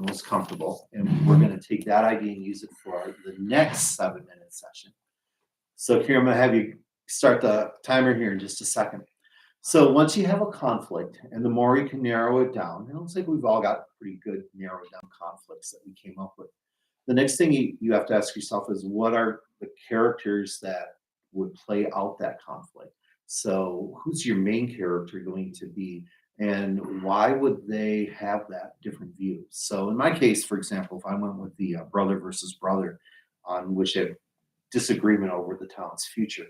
most comfortable. And we're going to take that idea and use it for the next 7-minute session. So here, I'm going to have you start the timer here in just a second. So once you have a conflict, and the more you can narrow it down, it looks like we've all got pretty good narrowed down conflicts that we came up with. The next thing you have to ask yourself is, what are the characters that would play out that conflict? So who's your main character going to be? And why would they have that different view? So in my case, for example, if I went with the brother versus brother, on which they have disagreement over the town's future,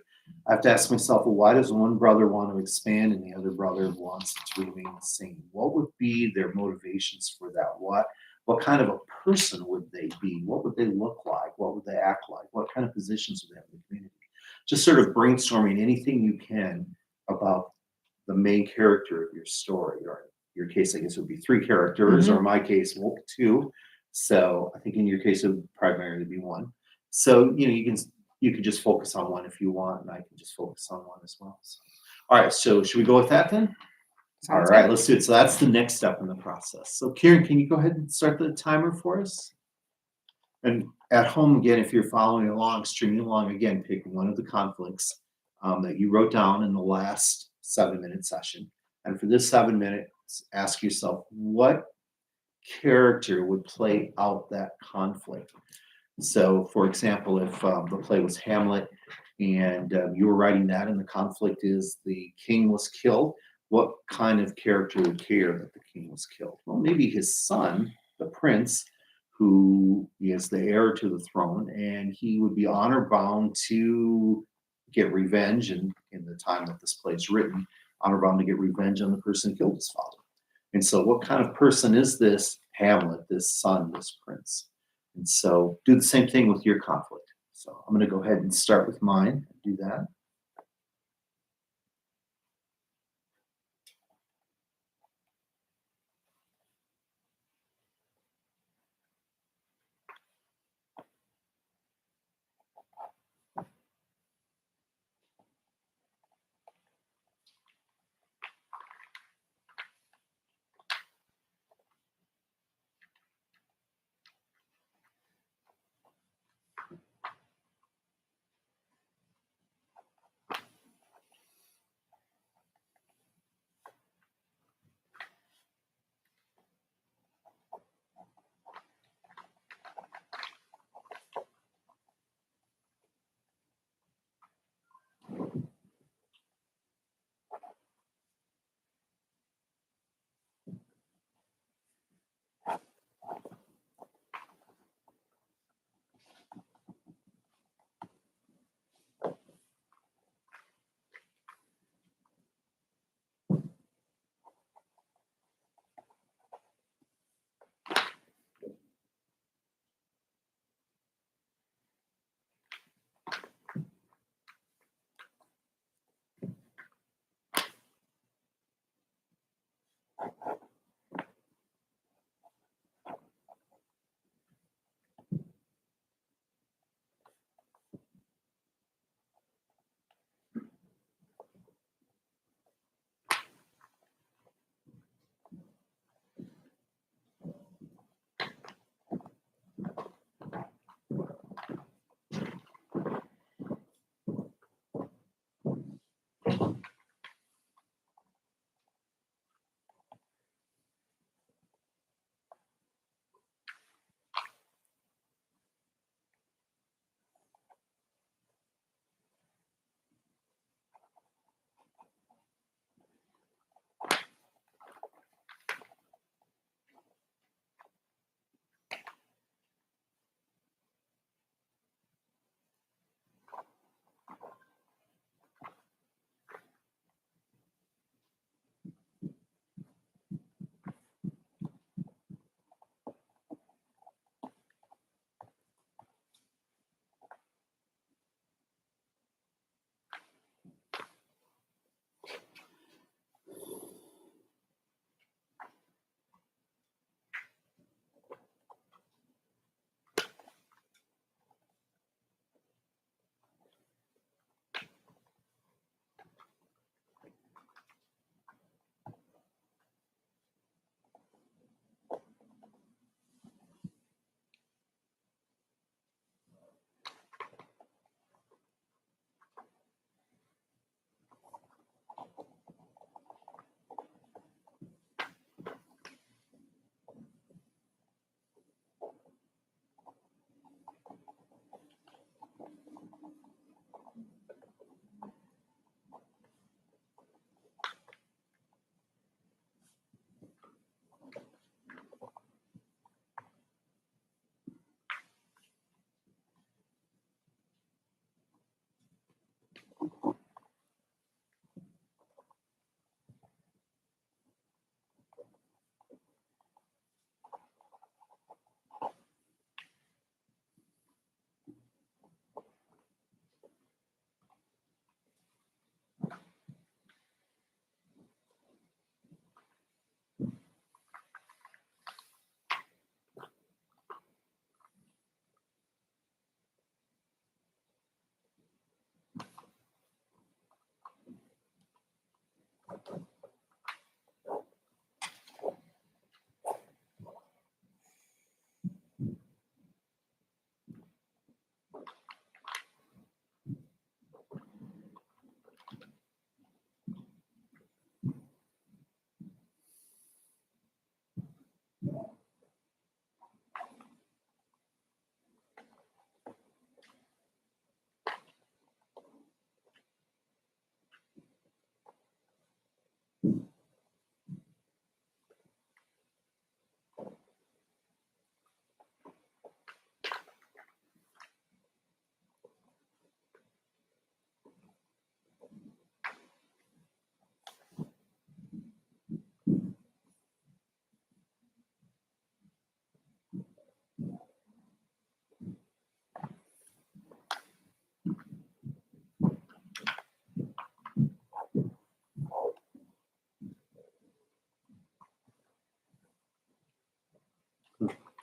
I have to ask myself, well, why does one brother want to expand and the other brother wants to remain the same? What would be their motivations for that? What kind of a person would they be? What would they look like? What would they act like? What kind of positions would they have in the community? Just sort of brainstorming anything you can about the main character of your story, or your case, I guess it would be 3 characters, or in my case, well, 2. So I think in your case, it would primarily be 1. So, you can just focus on one if you want, and I can just focus on one as well. So, all right, so should we go with that then? All right, let's do it. So that's the next step in the process. So Kieran, can you go ahead and start the timer for us? And at home, again, if you're following along, streaming along, again, pick one of the conflicts that you wrote down in the last 7-minute session. And for this 7 minutes, ask yourself, what character would play out that conflict? So, for example, if the play was Hamlet and you were writing that, and the conflict is the king was killed, what kind of character would care that the king was killed? Well, maybe his son, the prince, who is the heir to the throne, and he would be honor bound to get revenge. And in the time that this play is written, honor bound to get revenge on the person who killed his father. And so, what kind of person is this Hamlet, this son, this prince? And so do the same thing with your conflict. So I'm going to go ahead and start with mine and do that.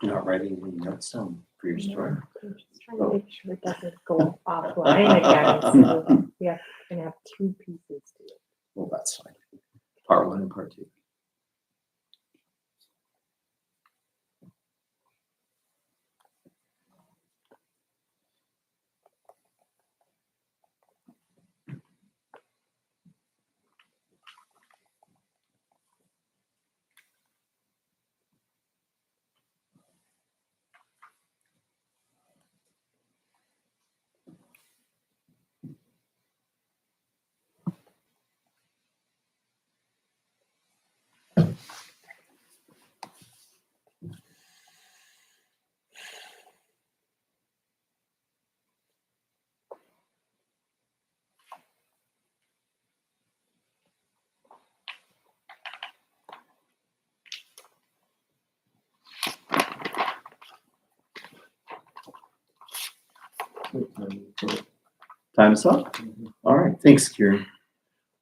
You're not writing any notes down for your story? I'm just trying to make sure it doesn't go offline again. So we have to have two pieces to it. Well, that's fine. Part 1 and part 2. Time's up. All right. Thanks, Kieran.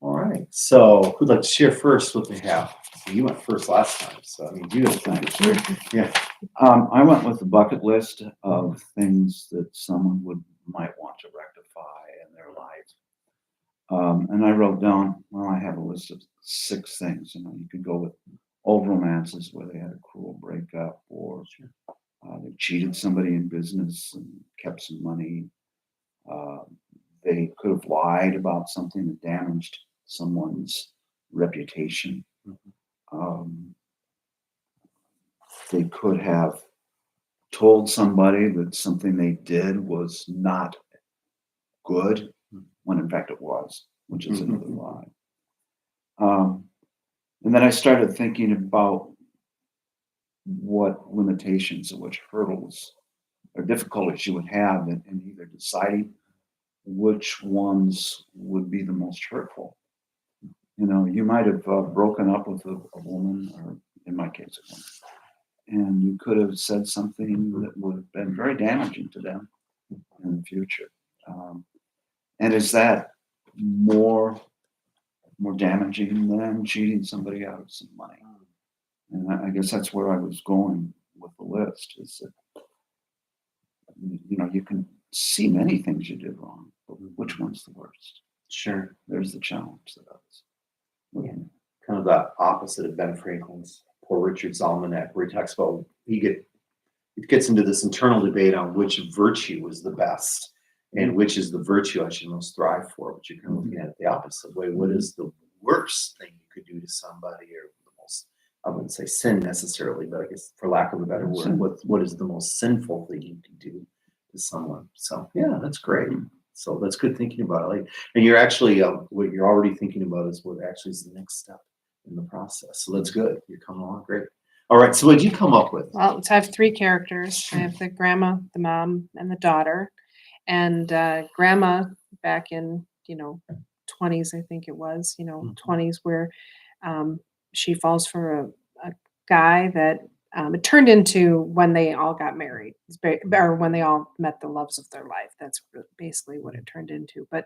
All right. So who'd like to share first what they have? So you went first last time. So I mean, you have time to share. Yeah. I went with the bucket list of things that someone might want to rectify in their life. And I wrote down, well, I have a list of 6 things. You know, you could go with old romances where they had a cruel breakup, or they cheated somebody in business and kept some money. They could have lied about something that damaged someone's reputation. They could have told somebody that something they did was not good, when in fact it was, which is another lie. And then I started thinking about what limitations or which hurdles or difficulties you would have in either deciding which ones would be the most hurtful. You know, you might have broken up with a woman, or in my case, a woman, and you could have said something that would have been very damaging to them in the future. And is that more damaging than cheating somebody out of some money? And I guess that's where I was going with the list, is that, you know, you can see many things you did wrong, but which one's the worst? Sure. There's the challenge that I was looking at. Kind of the opposite of Ben Franklin's Poor Richard's Almanac, where he talks about it gets into this internal debate on which virtue is the best and which is the virtue I should most thrive for. But you're kind of looking at it the opposite way. What is the worst thing you could do to somebody, or the most, I wouldn't say sin necessarily, but I guess for lack of a better word, what is the most sinful thing you can do to someone? So yeah, that's great. So that's good thinking about it. Like, and you're actually what you're already thinking about is what actually is the next step in the process. So that's good. You're coming along great. All right. So what did you come up with? Well, so I have 3 characters. I have the grandma, the mom, and the daughter. And grandma, back in 20s, I think it was, 20s, where she falls for a guy that it turned into when they all got married, or when they all met the loves of their life. That's basically what it turned into. But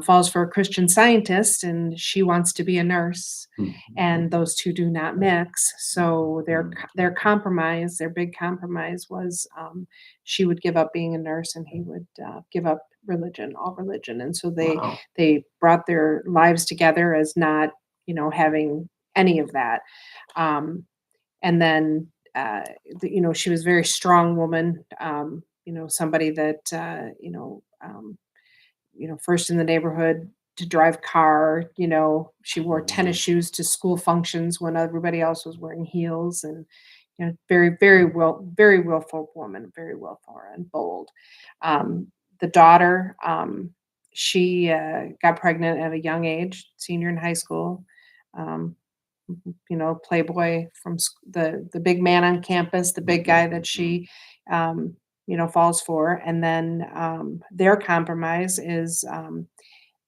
falls for a Christian Scientist, and she wants to be a nurse, and those two do not mix. So their compromise, their big compromise, was she would give up being a nurse, and he would give up religion, all religion. And so they brought their lives together as not having any of that. And then, she was a very strong woman, somebody that, first in the neighborhood to drive car, she wore tennis shoes to school functions when everybody else was wearing heels, and, very, very willful woman, very willful and bold. The daughter, she got pregnant at a young age, senior in high school. Um, Playboy from the big man on campus, the big guy that she, falls for. And then their compromise is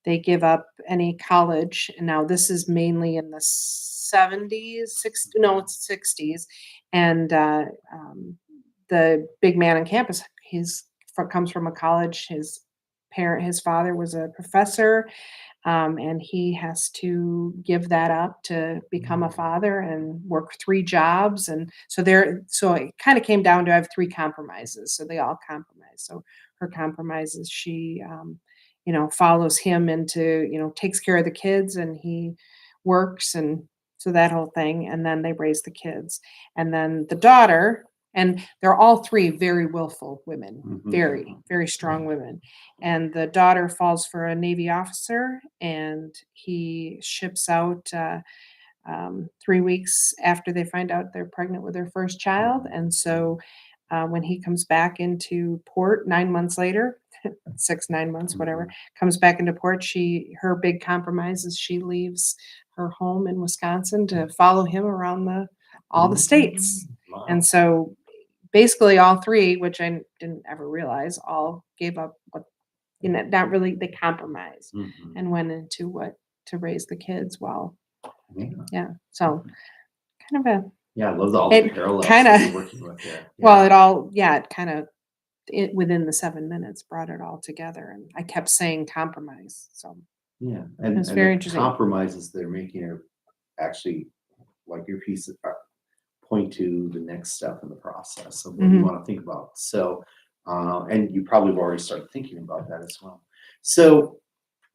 they give up any college. And now this is mainly in the 70s, 60, no, it's 60s. And the big man on campus, comes from a college. His father was a professor, and he has to give that up to become a father and work 3 jobs. And so it kind of came down to I have 3 compromises. So they all compromise. So her compromise is she, follows him into, takes care of the kids, and he works, and so that whole thing. And then they raise the kids. And then the daughter, and they're all 3 very willful women, Mhm. very, very strong women. And the daughter falls for a Navy officer, and he ships out 3 weeks after they find out they're pregnant with their first child. And so when he comes back into port 9 months later, 6, 9 months, whatever, comes back into port, her big compromise is she leaves her home in Wisconsin to follow him around all the states. Wow. And so basically all 3, which I didn't ever realize, all gave up what, not really, they compromised Mhm. and went into what to raise the kids. Well, Yeah. yeah. So kind of a, Yeah, I love all the It parallels kinda- that you're working with there. well, Yeah. it kind of, within the 7 minutes brought it all together. And I kept saying compromise. So Yeah, it's and very the interesting. compromises they're making are actually, like your piece, point to the next step in the process of what you Mhm. want to think about. So, and you probably have already started thinking about that as well. So,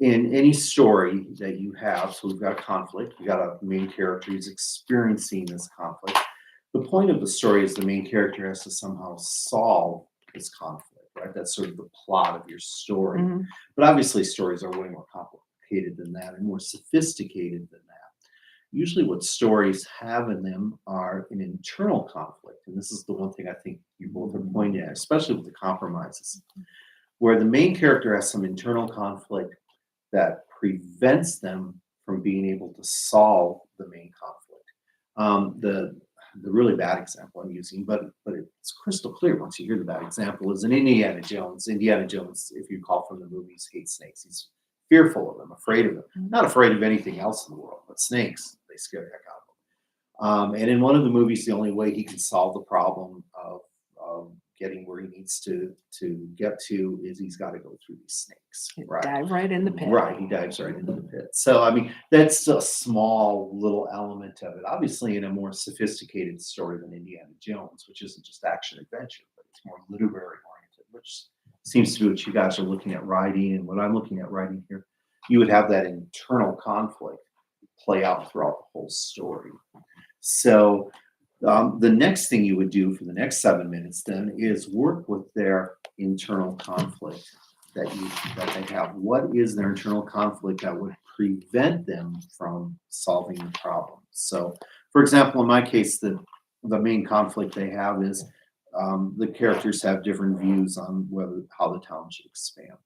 in any story that you have, so we've got a conflict, we got a main character who's experiencing this conflict. The point of the story is the main character has to somehow solve this conflict, right? That's sort of the plot of your story. Mhm. But obviously, stories are way more complicated than that and more sophisticated than that. Usually, what stories have in them are an internal conflict. And this is the one thing I think you both are pointing at, especially with the compromises, where the main character has some internal conflict that prevents them from being able to solve the main conflict. The really bad example I'm using, but it's crystal clear once you hear the bad example, is in Indiana Jones. Indiana Jones, if you recall from the movies, hates snakes. He's fearful of them, afraid of them, not afraid of anything else in the world, but snakes, they scare the heck out of him. And in one of the movies, the only way he can solve the problem of getting where he needs to get to is he's got to go through these snakes. Right. Dive right in the pit. Right, he dives right into the pit. So, I mean, that's a small little element of it. Obviously, in a more sophisticated story than Indiana Jones, which isn't just action adventure, but it's more literary oriented, which seems to be what you guys are looking at writing, and what I'm looking at writing here. You would have that internal conflict play out throughout the whole story. So, the next thing you would do for the next 7 minutes then is work with their internal conflict that they have. What is their internal conflict that would prevent them from solving the problem? So, for example, in my case, the main conflict they have is the characters have different views on how the town should expand.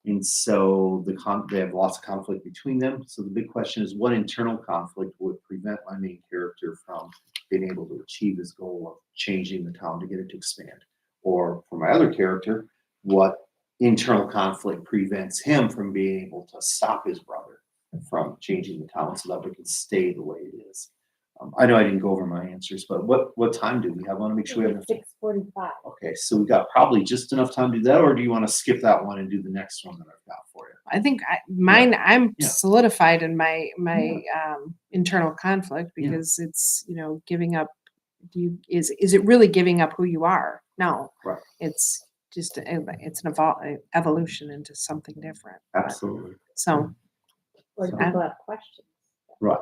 And so they have lots of conflict between them. So the big question is, what internal conflict would prevent my main character from being able to achieve his goal of changing the town to get it to expand? Or for my other character, what internal conflict prevents him from being able to stop his brother from changing the town so that we can stay the way it is? I know I didn't go over my answers, but what time do we have? I want to make sure we have enough. 6:45. Okay, so we got probably just enough time to do that, or do you want to skip that one and do the next one that I've got for you? I think I'm Yeah. solidified in my internal conflict, Yeah. because it's, giving up. Is it really giving up who you are? No, Right. it's just it's an evolution into something different. But- Absolutely. So Or do So- people have questions? Right.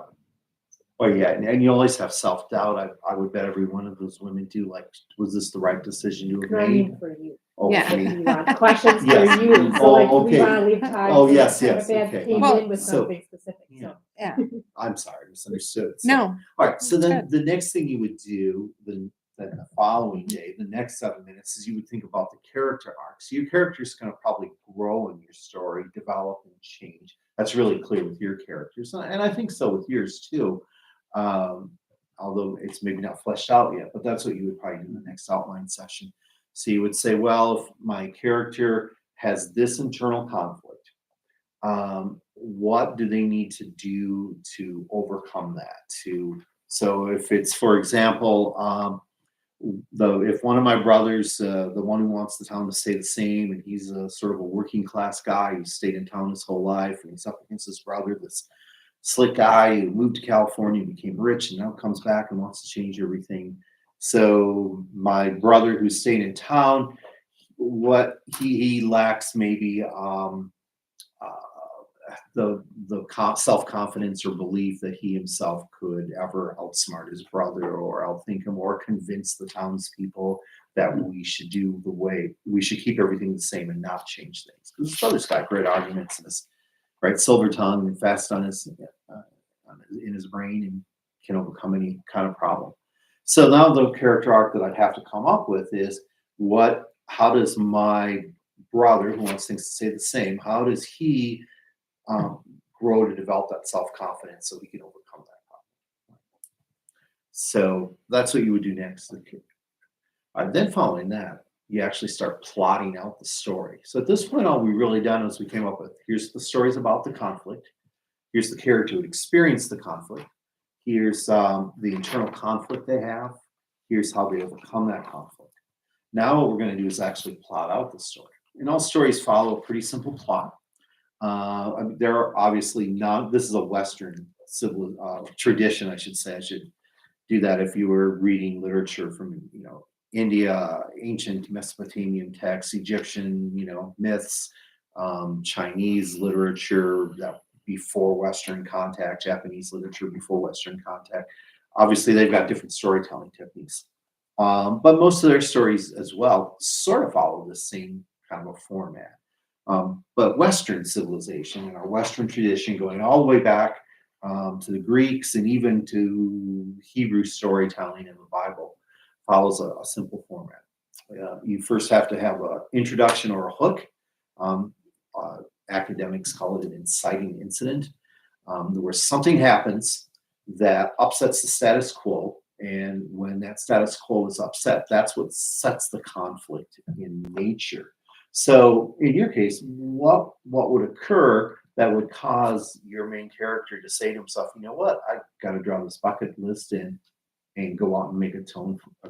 Oh, yeah, and you always have self-doubt. I would bet every one of those women do, like, was this the right decision to have No, I made? mean for you. Oh, Yeah. for me. We want questions for Yes. you. So Oh, like, we okay. wanna leave time. Oh, so yes, kind of yes, Beth okay. came Well, in with so- something specific, yeah. so. Yeah. I'm sorry, misunderstood. So- No. All right, so That's then the next thing you would do then the following day, the next 7 minutes, is you would think about the character arc. So your character's gonna probably grow in your story, develop and change. That's really clear with your characters, and I think so with yours too. Although it's maybe not fleshed out yet, but that's what you would probably do in the next outline session. So you would say, well, if my character has this internal conflict, what do they need to do to overcome that? So if it's, for example, if one of my brothers, the one who wants the town to stay the same, and he's a sort of a working class guy who stayed in town his whole life, and he's up against his brother, this slick guy who moved to California, became rich, and now comes back and wants to change everything. So my brother who stayed in town, what he lacks maybe self confidence or belief that he himself could ever outsmart his brother or outthink him or convince the townspeople that we should do the way we should keep everything the same and not change things. Because his brother's got great arguments and is right silver tongue and fast in his brain and can overcome any kind of problem. So now the character arc that I'd have to come up with is how does my brother who wants things to stay the same, how does he grow to develop that self-confidence so he can overcome that problem? So that's what you would do next. Then following that, you actually start plotting out the story. So at this point, all we really done is we came up with, here's the stories about the conflict. Here's the character who experienced the conflict. Here's the internal conflict they have. Here's how they overcome that conflict. Now what we're going to do is actually plot out the story. And all stories follow a pretty simple plot. There are obviously not, this is a Western civil tradition, I should say. I should do that if you were reading literature from, India, ancient Mesopotamian texts, Egyptian, myths, Chinese literature that before Western contact, Japanese literature before Western contact. Obviously, they've got different storytelling techniques. But most of their stories as well sort of follow the same kind of a format. But Western civilization and our Western tradition, going all the way back to the Greeks and even to Hebrew storytelling in the Bible, follows a simple format. You first have to have an introduction or a hook. Academics call it an inciting incident, where something happens that upsets the status quo. And when that status quo is upset, that's what sets the conflict in nature. So in your case, what would occur that would cause your main character to say to himself, you know what, I got to draw this bucket list in and go out and make atone for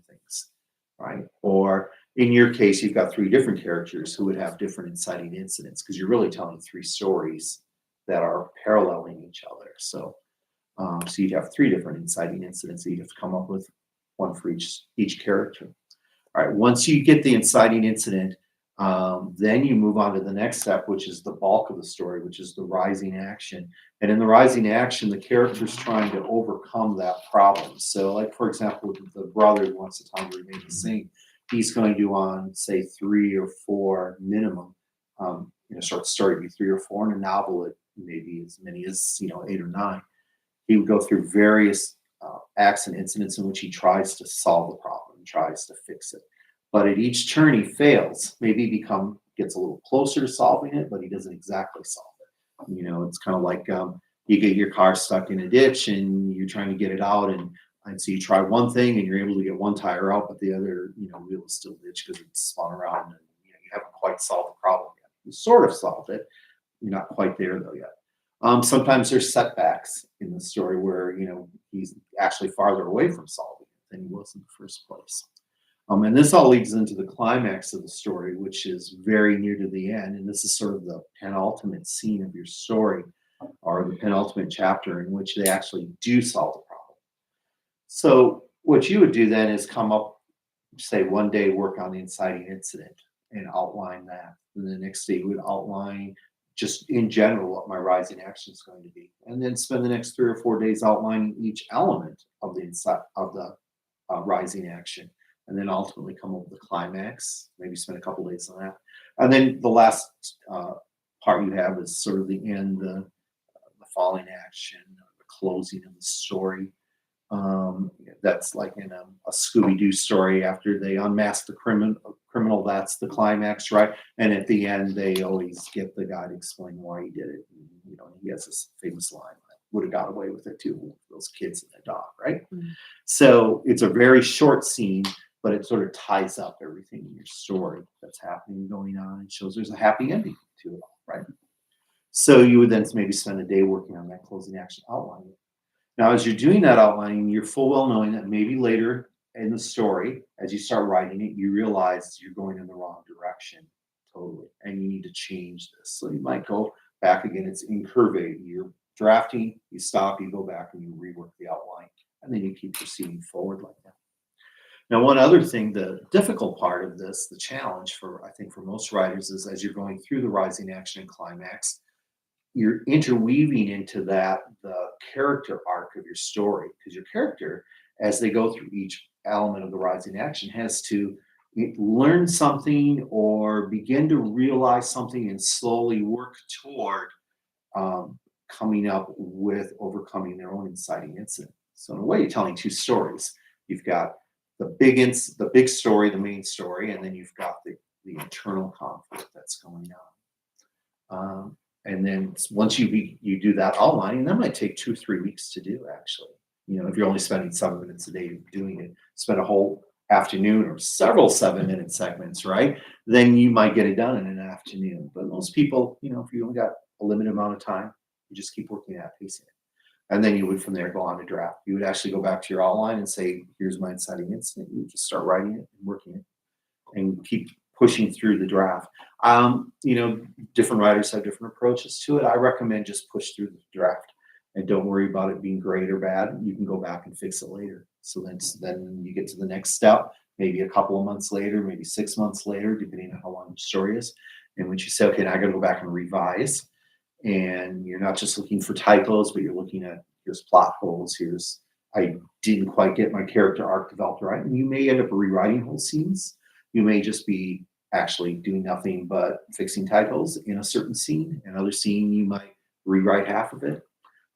things, right? Or in your case, you've got three different characters who would have different inciting incidents because you're really telling three stories that are paralleling each other. So you'd have three different inciting incidents that you'd have to come up with, one for each character. All right, once you get the inciting incident, then you move on to the next step, which is the bulk of the story, which is the rising action. And in the rising action, the character's trying to overcome that problem. So, like, for example, the brother who wants the town to remain the same, he's going to, on, say, 3 or 4 minimum, in a short story, it'd be 3 or 4, in a novel, it maybe as many as, 8 or 9. He would go through various acts and incidents in which he tries to solve the problem, tries to fix it. But at each turn he fails. Maybe he gets a little closer to solving it, but he doesn't exactly solve it. It's kind of like you get your car stuck in a ditch and you're trying to get it out, and so you try one thing and you're able to get one tire out, but the other wheel is still ditch because it's spun around, and you haven't quite solved the problem yet. You sort of solved it. You're not quite there though yet. Sometimes there's setbacks in the story where he's actually farther away from solving it than he was in the first place. And this all leads into the climax of the story, which is very near to the end. And this is sort of the penultimate scene of your story, or the penultimate chapter in which they actually do solve the problem. So what you would do then is come up, say, one day work on the inciting incident and outline that. And the next day you would outline just in general what my rising action is going to be, and then spend the next 3 or 4 days outlining each element of the inside of the rising action, and then ultimately come up with the climax. Maybe spend a couple days on that, and then the last part you have is sort of the end, the falling action, the closing of the story. That's like in a Scooby-Doo story. After they unmask the criminal, that's the climax, right? And at the end, they always get the guy to explain why he did it. And, he has this famous line, "I would have got away with it too, those kids and the dog," right? Mhm. So it's a very short scene, but it sort of ties up everything in your story that's happening, going on, and shows there's a happy ending to it all, right? So you would then maybe spend a day working on that closing action outline. Now, as you're doing that outlining, you're full well knowing that maybe later in the story, as you start writing it, you realize you're going in the wrong direction totally, and you need to change this. So you might go back again. It's incurvated. You're drafting, you stop, you go back, and you rework the outline, and then you keep proceeding forward like that. Now, one other thing, the difficult part of this, the challenge I think for most writers is as you're going through the rising action and climax, you're interweaving into that the character arc of your story, because your character, as they go through each element of the rising action, has to learn something or begin to realize something and slowly work toward coming up with overcoming their own inciting incident. So in a way, you're telling two stories. You've got the big story, the main story, and then you've got the internal conflict that's going on. And then once you do that outlining, that might take 2 or 3 weeks to do, actually. If you're only spending 7 minutes a day doing it, spend a whole afternoon or several 7-minute segments, right? Then you might get it done in an afternoon. But most people, if you only got a limited amount of time, you just keep working at pacing it. And then you would from there go on to draft. You would actually go back to your outline and say, here's my inciting incident. You would just start writing it and working it and keep pushing through the draft. Different writers have different approaches to it. I recommend just push through the draft and don't worry about it being great or bad. You can go back and fix it later. So then you get to the next step, maybe a couple of months later, maybe 6 months later, depending on how long the story is. And when you say, okay, now I got to go back and revise, and you're not just looking for typos, but you're looking at here's plot holes, I didn't quite get my character arc developed right. And you may end up rewriting whole scenes. You may just be actually doing nothing but fixing typos in a certain scene. Another scene, you might rewrite half of it,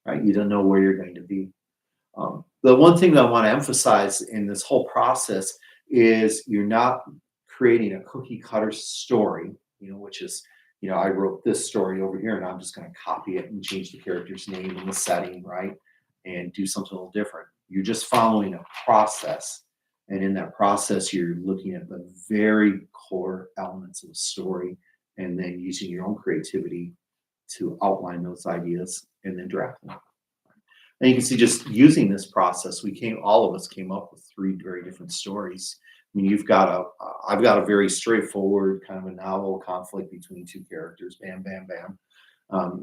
right? You don't know where you're going to be. The one thing that I want to emphasize in this whole process is you're not creating a cookie cutter story, which is, I wrote this story over here and I'm just going to copy it and change the character's name and the setting, right? And do something a little different. You're just following a process. And in that process, you're looking at the very core elements of the story and then using your own creativity to outline those ideas and then draft them. And you can see just using this process, all of us came up with 3 very different stories. I mean, I've got a very straightforward kind of a novel conflict between 2 characters, bam, bam, bam.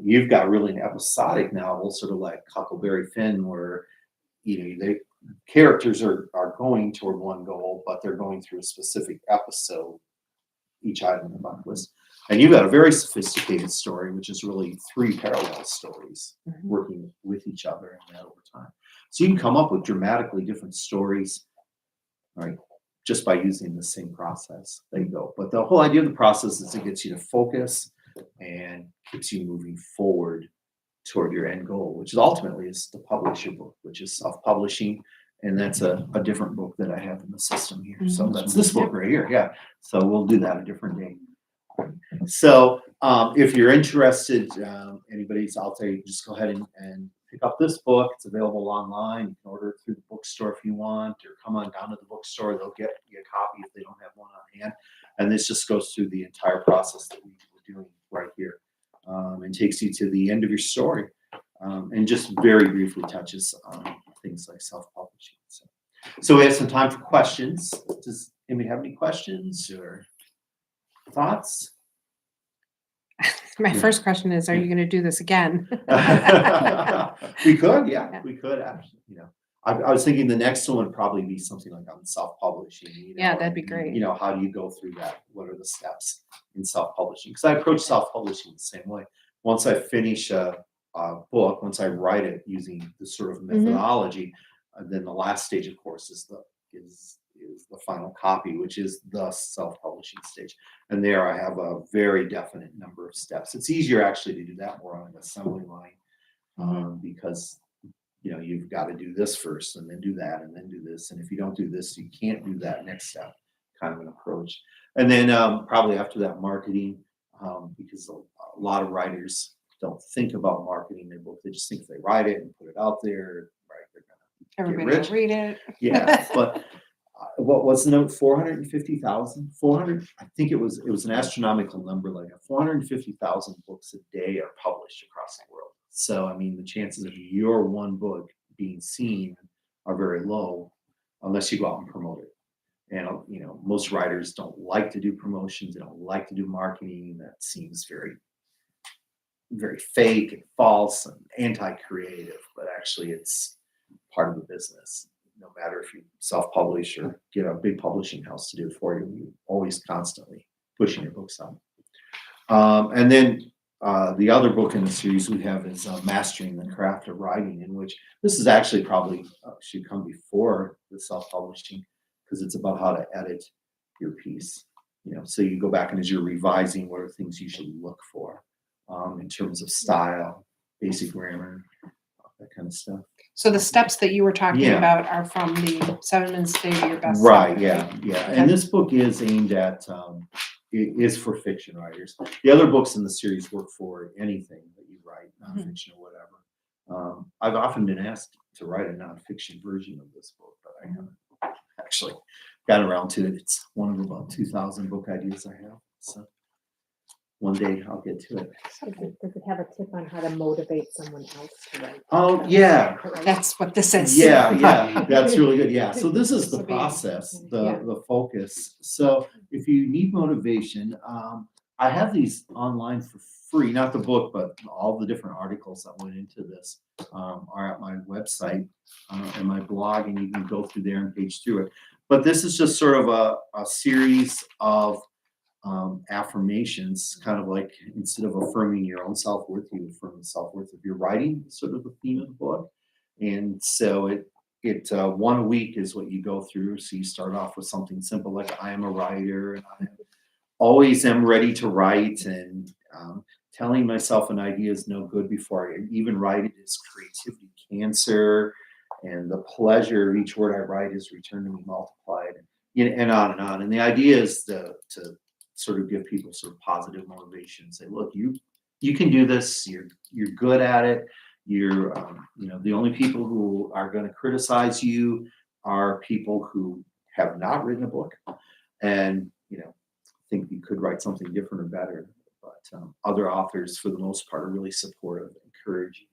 You've got really an episodic novel, sort of like Huckleberry Finn, where the characters are going toward one goal, but they're going through a specific episode, each item in the bucket list. And you've got a very sophisticated story, which is really 3 parallel stories working with each other and that over time. So you can come up with dramatically different stories, right, just by using the same process. There you go. But the whole idea of the process is it gets you to focus and keeps you moving forward toward your end goal, which is ultimately is to publish your book, which is self-publishing. And that's a different book that I have in the system here. So that's this book right here. Yeah. So we'll do that a different day. So if you're interested, anybody's out there, you can just go ahead and pick up this book. It's available online. You can order it through the bookstore if you want, or come on down to the bookstore. They'll get you a copy if they don't have one on hand. And this just goes through the entire process that we were doing right here, and takes you to the end of your story, and just very briefly touches on things like self-publishing. So we have some time for questions. Does anybody have any questions or thoughts? My first question is, are you going to do this again? We could, yeah, we could actually. I was thinking the next one would probably be something like on self-publishing. Yeah, that'd be great. How do you go through that? What are the steps in self-publishing? Because I approach self-publishing the same way. once I finish a book, once I write it using this sort of methodology, then the last stage, of course, is the final copy, which is the self-publishing stage. And there I have a very definite number of steps. It's easier actually to do that more on an assembly line, because you've got to do this first and then do that and then do this. And if you don't do this, you can't do that next step kind of an approach. And then probably after that, marketing, because a lot of writers don't think about marketing. They just think if they write it and put it out there, right, they're gonna Everybody rich. will read it. Yeah, but what was the note? 450,000. 400. I think it was an astronomical number. Like 450,000 books a day are published across the world. So I mean, the chances of your one book being seen are very low, unless you go out and promote it. And most writers don't like to do promotions. They don't like to do marketing. That seems very, very fake and false and anti-creative. But actually, it's part of the business. No matter if you self-publish or get a big publishing house to do it for you, you're always constantly pushing your books out. And then the other book in the series we have is Mastering the Craft of Writing, in which this is actually probably should come before the self-publishing, because it's about how to edit your piece. So you go back and as you're revising, what are things you should look for in terms of style, basic grammar, that kind of stuff. So the steps that you were talking Yeah. about are from the 7 Minutes a Day to Your Bestseller. Right, yeah. And this book is aimed at, it is for fiction writers. The other books in the series work for anything that you write, nonfiction or whatever. I've often been asked to write a nonfiction version of this book, but I haven't actually gotten around to it. It's one of about 2,000 book ideas I have. So one day I'll get to it. Does it have a tip on how to motivate someone else to write? Oh, yeah. That's what this is. Yeah, that's really good. Yeah. So this is the So be- process, Yeah. the focus. So if you need motivation, I have these online for free, not the book, but all the different articles that went into this are at my website and my blog, and you can go through there and page through it. But this is just sort of a series of affirmations, kind of like instead of affirming your own self-worth, you affirm the self-worth of your writing, sort of the theme of the book. And so it 1 week is what you go through. So you start off with something simple like I am a writer and I always am ready to write, and telling myself an idea is no good before I even write it is creativity cancer, and the pleasure of each word I write is returned to me multiplied, and on and on. And the idea is to sort of give people sort of positive motivation. Say, look, you can do this. You're good at it. You're the only people who are going to criticize you are people who have not written a book and think you could write something different or better. But other authors, for the most part, are really supportive, encouraging,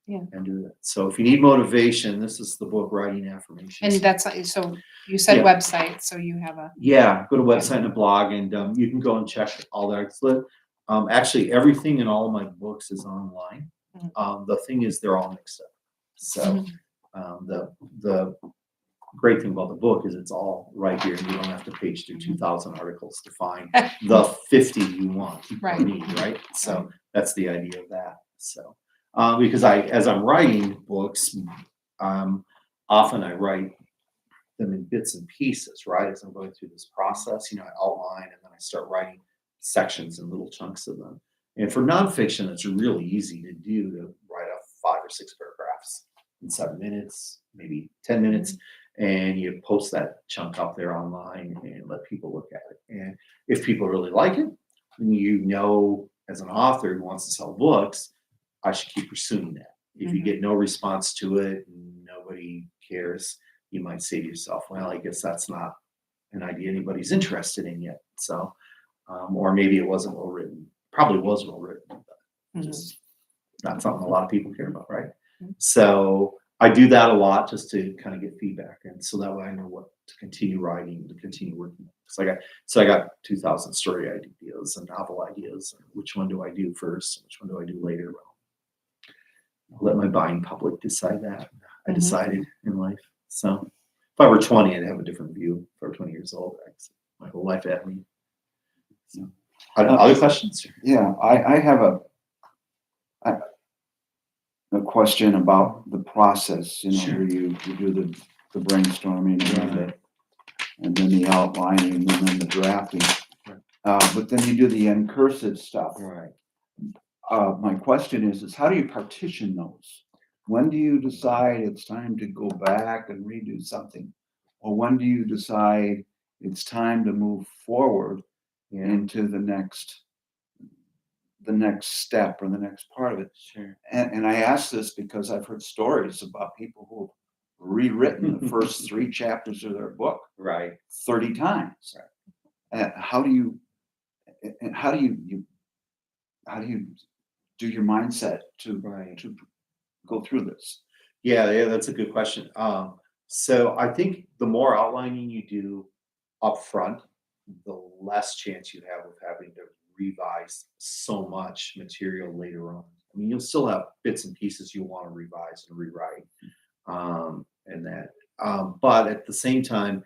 and do that. So if you need motivation, this is the book, Writing Affirmations. And that's so you said Yeah. website, so you have a Go to website and a blog, and you can go and check all that. Actually, everything in all of my books is online. The thing is, they're all mixed up. So the great thing about the book is it's all right here, and you don't have to page through 2,000 articles to find the 50 you want Right. or need, right? So that's the idea of that. So because as I'm writing books, often I write them in bits and pieces, right? As I'm going through this process, I outline and then I start writing sections and little chunks of them. And for nonfiction, it's really easy to do, to write up 5 or 6 paragraphs in 7 minutes, maybe 10 minutes, and you post that chunk up there online and let people look at it. And if people really like it, then as an author who wants to sell books, I should keep pursuing that. If you get no response to it, nobody cares, you might say to yourself, well, I guess that's not an idea anybody's interested in yet. So, or maybe it wasn't well written. Probably was well written, but just not something a lot of people care about, right? So I do that a lot just to kind of get feedback, and so that way I know what to continue writing, to continue working. I got 2,000 story ideas and novel ideas. And which one do I do first? And which one do I do later? Well, I'll let my buying public decide that. I decided in life. So if I were 20, I'd have a different view. If I were 20 years old, my whole life at me. So, other questions? Yeah, I have a A question about the process, Sure. where you do the brainstorming Right. and then the outlining and then the drafting. Right. But then you do the incursive stuff. Right. My question is how do you partition those? When do you decide it's time to go back and redo something? Or when do you decide it's time to move forward Yeah. into the next step or the next part of it? Sure. And I ask this because I've heard stories about people who've rewritten the first 3 chapters of their book Right. 30 times. Right. How do you do your mindset Right. to go through this? Yeah, that's a good question. So I think the more outlining you do up front, the less chance you have of having to revise so much material later on. I mean, you'll still have bits and pieces you want to revise and rewrite, and that. But at the same time,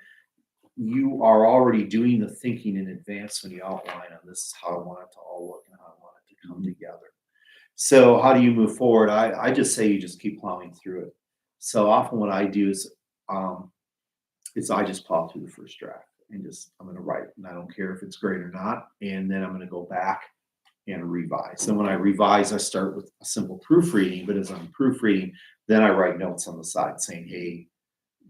you are already doing the thinking in advance when you outline on this is how I want it to all look and how I want it to come together. So how do you move forward? I just say you just keep plowing through it. So often what I do is I just plow through the first draft and just I'm going to write, and I don't care if it's great or not, and then I'm going to go back and revise. And when I revise, I start with a simple proofreading, but as I'm proofreading, then I write notes on the side saying, hey,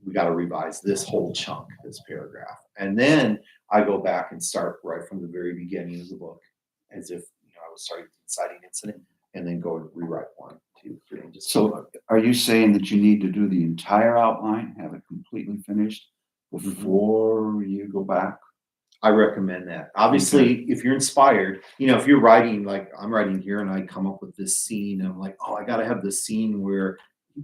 we got to revise this whole chunk, this paragraph. And then I go back and start right from the very beginning of the book, as if I was starting the inciting incident, and then go and rewrite 1, 2, 3, and just So are you saying that you need to do the entire outline, have it completely finished before you go back? I recommend that. Obviously, if you're inspired, if you're writing like I'm writing here and I come up with this scene and I'm like, oh, I got to have this scene where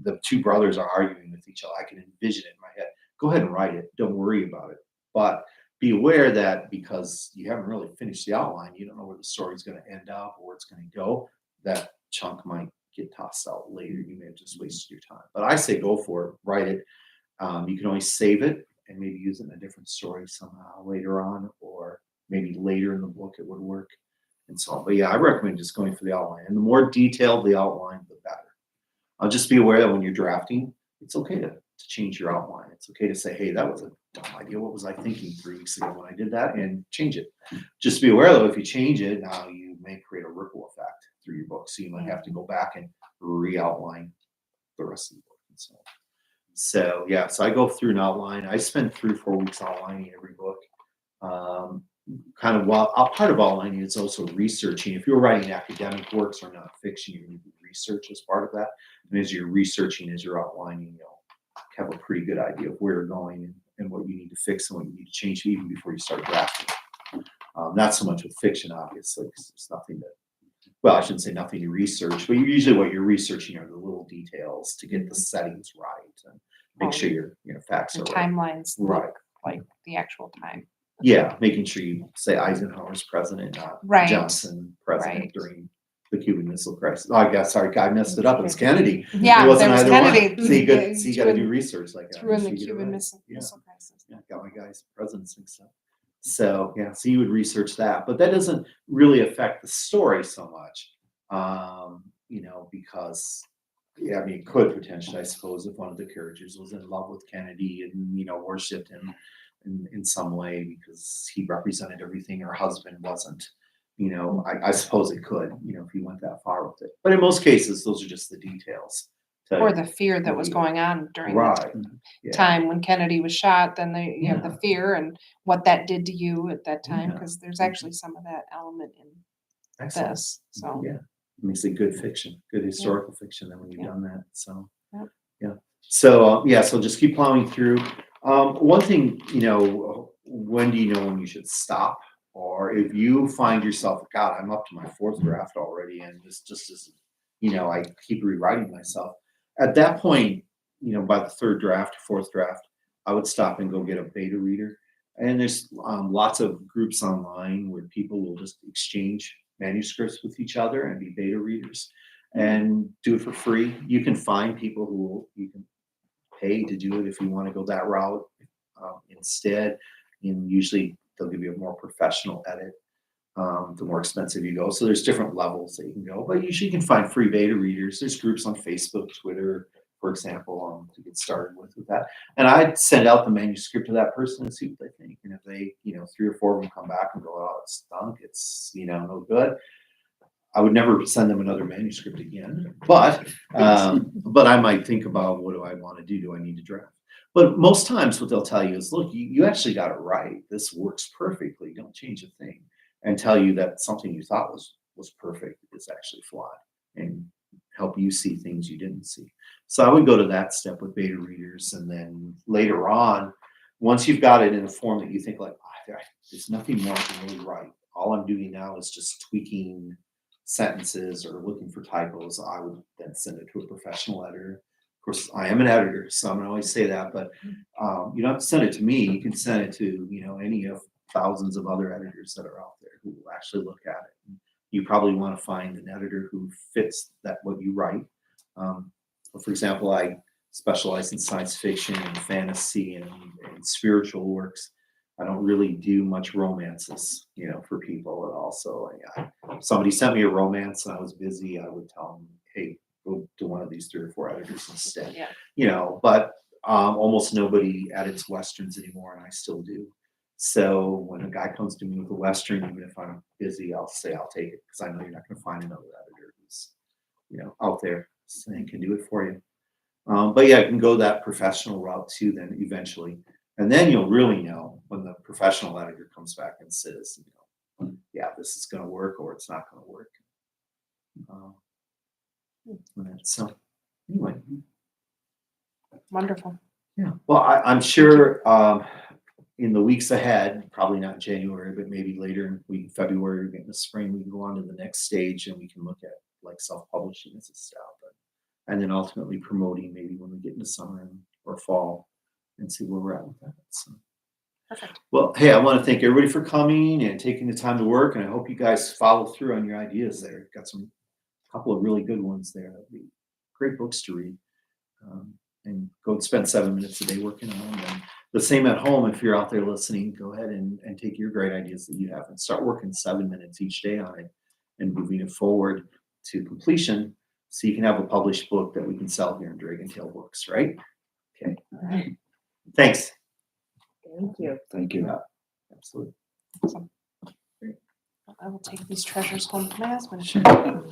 the 2 brothers are arguing with each other. I can envision it in my head. Go ahead and write it. Don't worry about it. But be aware that because you haven't really finished the outline, you don't know where the story's going to end up or where it's going to go. That chunk might get tossed out later. You may have just wasted your time. But I say go for it. Write it. You can always save it and maybe use it in a different story somehow later on, or maybe later in the book it would work and so on. But yeah, I recommend just going for the outline. And the more detailed the outline, the better. I'll just be aware that when you're drafting, it's okay to change your outline. It's okay to say, hey, that was a dumb idea. What was I thinking 3 weeks ago when I did that? And change it. Just be aware though, if you change it, now you may create a ripple effect through your book. So you might have to go back and re-outline the rest of the book and so on. So yeah, so I go through an outline. I spend 3 or 4 weeks outlining every book. Kind of part of outlining is also researching. If you're writing academic works or nonfiction, you need to research as part of that. And as you're researching, as you're outlining, you'll have a pretty good idea of where you're going and what you need to fix and what you need to change even before you start drafting. Not so much with fiction, obviously, because there's nothing that. Well, I shouldn't say nothing to research, but usually what you're researching are the little details to get the settings right and make sure your facts The are right. timelines Right. look like the actual time. Yeah, making sure you say Eisenhower's president, not Right. Johnson president Right. during the Cuban Missile Crisis. Oh, I guess, sorry, I messed it up. It was Kennedy. Yeah, It wasn't there was either one. Kennedy. So you They got to do threw in- research like that. Through in Make the sure you get it Cuban right. Missile Yeah. Crisis. Yeah, got my guys presidents mixed up. So yeah, so you would research that, but that doesn't really affect the story so much, because yeah, I mean, it could potentially, I suppose, if one of the characters was in love with Kennedy and worshipped him in some way because he represented everything her husband wasn't. I suppose it could, if you went that far with it. But in most cases, those are just the details. Or the fear that was going on during Right. that Yeah. time when Kennedy was shot. Then you have Yeah. the fear and what that did to you at that time, Yeah. because there's actually some of that element in Excellent. this. So Yeah, it makes it good fiction, good historical fiction. Then when you've Yeah. done that, so Yep. yeah. So so just keep plowing through. One thing, when do you know when you should stop? Or if you find yourself, God, I'm up to my 4th draft already, and this just isn't, I keep rewriting myself. At that point, by the 3rd draft, 4th draft, I would stop and go get a beta reader. And there's lots of groups online where people will just exchange manuscripts with each other and be beta readers and do it for free. You can find people who you can pay to do it if you want to go that route instead. And usually they'll give you a more professional edit. the more expensive you go. So there's different levels that you can go, but usually you can find free beta readers. There's groups on Facebook, Twitter, for example, to get started with that. And I'd send out the manuscript to that person and see what they think. And if they, 3 or 4 of them come back and go, oh, it stunk, it's, no good. I would never send them another manuscript again, but I might think about, what do I want to do? Do I need to draft? But most times what they'll tell you is, look, you actually got it right. This works perfectly. Don't change a thing. And tell you that something you thought was perfect is actually flawed, and help you see things you didn't see. So I would go to that step with beta readers. And then later on, once you've got it in a form that you think like, there's nothing more I can really write. All I'm doing now is just tweaking sentences or looking for typos. I would then send it to a professional editor. Of course, I am an editor, so I'm gonna always say that, but you don't have to send it to me. You can send it to, any of thousands of other editors that are out there who will actually look at it. And you probably want to find an editor who fits what you write. For example, I specialize in science fiction and fantasy and spiritual works. I don't really do much romances, for people at all. So if somebody sent me a romance and I was busy, I would tell them, hey, go to one of these 3 or 4 editors instead. Yeah. But almost nobody edits Westerns anymore, and I still do. So when a guy comes to me with a Western, even if I'm busy, I'll say I'll take it, because I know you're not going to find another editor who's, out there and can do it for you. But yeah, I can go that professional route too, then eventually. And then you'll really know when the professional editor comes back and says, yeah, this is going to work or it's not going to work. So anyway. Wonderful. Yeah. Well, I'm sure in the weeks ahead, probably not January, but maybe later in February or in the spring, we can go on to the next stage and we can look at like self-publishing as a step, and then ultimately promoting maybe when we get into summer or fall and see where we're at with that. So. Perfect. Well, hey, I want to thank everybody for coming and taking the time to work, and I hope you guys follow through on your ideas there. Got a couple of really good ones there. That'd be great books to read. And go spend 7 minutes a day working on them. And the same at home, if you're out there listening, go ahead and take your great ideas that you have and start working 7 minutes each day on it and moving it forward to completion, so you can have a published book that we can sell here in Dragon Tail Books, right? Okay. All right. Thanks. Thank you. Thank you. Yeah, absolutely. Awesome. I will take these treasures home to my husband. Sure.